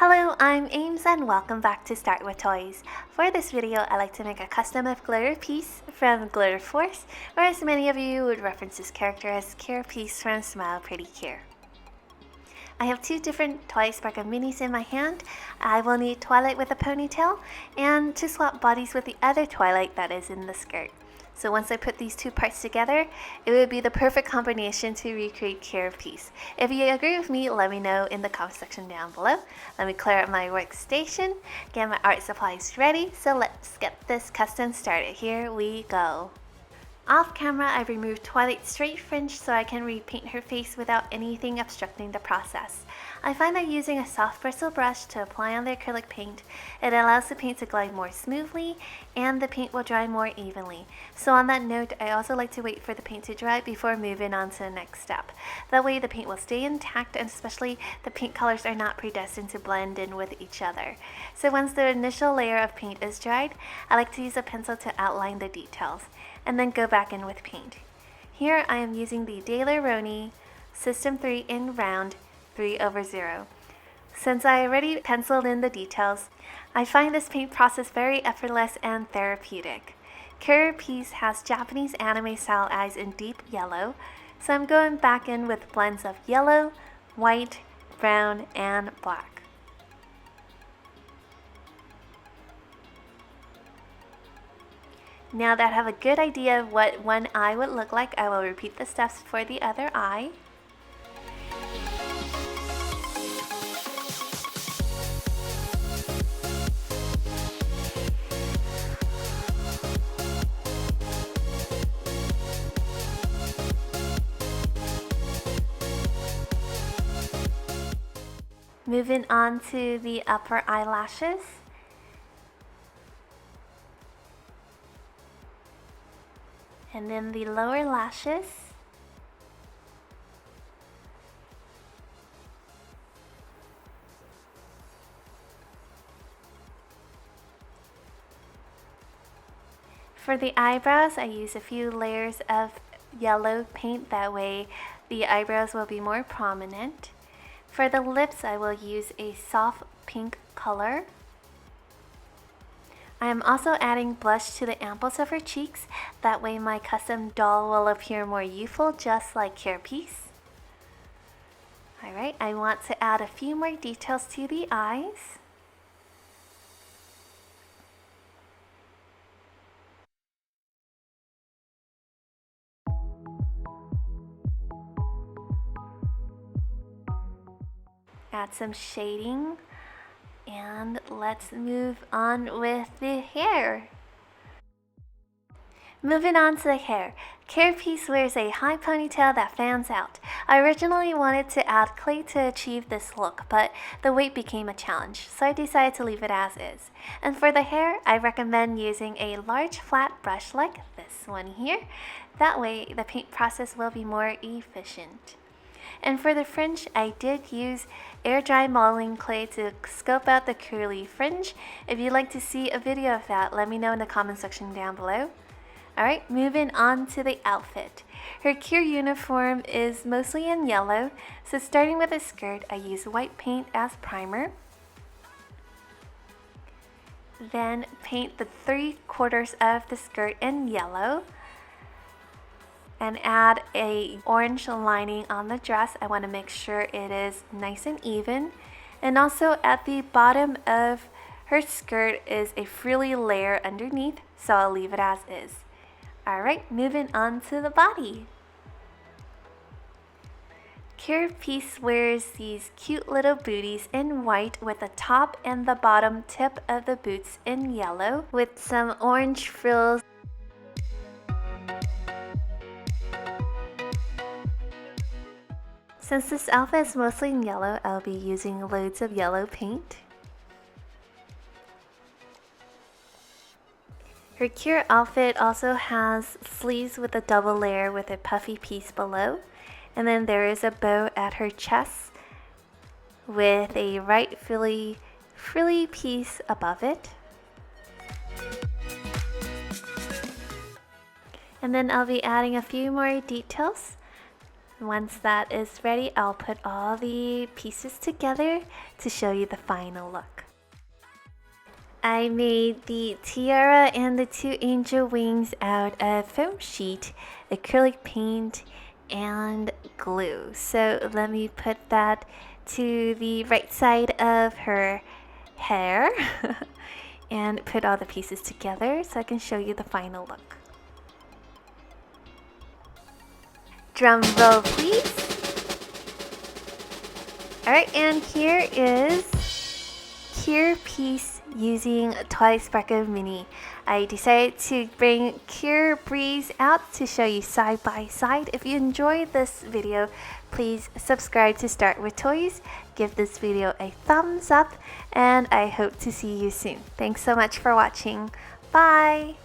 Hello, I'm Ames and welcome back to Start With Toys. For this video, I like to make a custom of glitter piece from Glitter Force, or as many of you would reference this character as Care Piece from Smile Pretty Care. I have two different Twilight Sparkle minis in my hand. I will need Twilight with a ponytail, and to swap bodies with the other Twilight that is in the skirt. So once I put these two parts together, it would be the perfect combination to recreate Care Piece. If you agree with me, let me know in the comment section down below. Let me clear up my workstation, get my art supplies ready, so let's get this custom started. Here we go. Off camera, I removed Twilight's straight fringe so I can repaint her face without anything obstructing the process. I find that using a soft bristle brush to apply on the acrylic paint, it allows the paint to glide more smoothly and the paint will dry more evenly. So on that note, I also like to wait for the paint to dry before moving on to the next step. That way the paint will stay intact, and especially the paint colors are not predestined to blend in with each other. So once the initial layer of paint is dried, I like to use a pencil to outline the details, and then go back in with paint. Here I am using the Daler Rowney System 3 in round 3/0. Since I already penciled in the details, I find this paint process very effortless and therapeutic. Care Piece has Japanese anime style eyes in deep yellow, so I'm going back in with blends of yellow, white, brown, and black. Now that I have a good idea of what one eye would look like, I will repeat the steps for the other eye. Moving on to the upper eyelashes. And then the lower lashes. For the eyebrows, I use a few layers of yellow paint, that way the eyebrows will be more prominent. For the lips, I will use a soft pink color. I am also adding blush to the amples of her cheeks, that way my custom doll will appear more youthful, just like Care Piece. Alright, I want to add a few more details to the eyes. Add some shading. And let's move on with the hair. Moving on to the hair. Care Piece wears a high ponytail that fans out. I originally wanted to add clay to achieve this look, but the weight became a challenge, so I decided to leave it as is. And for the hair, I recommend using a large flat brush like this one here. That way the paint process will be more efficient. And for the fringe, I did use air dry modeling clay to scope out the curly fringe. If you'd like to see a video of that, let me know in the comment section down below. Alright, moving on to the outfit. Her Cure uniform is mostly in yellow, so starting with the skirt, I use white paint as primer. Then paint the 3/4 of the skirt in yellow. And add a orange lining on the dress. I want to make sure it is nice and even. And also at the bottom of her skirt is a frilly layer underneath, so I'll leave it as is. Alright, moving on to the body. Care Piece wears these cute little booties in white with the top and the bottom tip of the boots in yellow with some orange frills. Since this outfit is mostly in yellow, I'll be using loads of yellow paint. Her Cure outfit also has sleeves with a double layer with a puffy piece below. And then there is a bow at her chest with a right frilly piece above it. And then I'll be adding a few more details. Once that is ready, I'll put all the pieces together to show you the final look. I made the tiara and the 2 angel wings out of foam sheet, acrylic paint, and glue. So let me put that to the right side of her hair and put all the pieces together so I can show you the final look. Drum roll, please. Alright, and here is Cure piece using Twilight Sparkle Mini. I decided to bring Cure Breeze out to show you side by side. If you enjoyed this video, please subscribe to Start With Toys, give this video a thumbs up, and I hope to see you soon. Thanks so much for watching. Bye!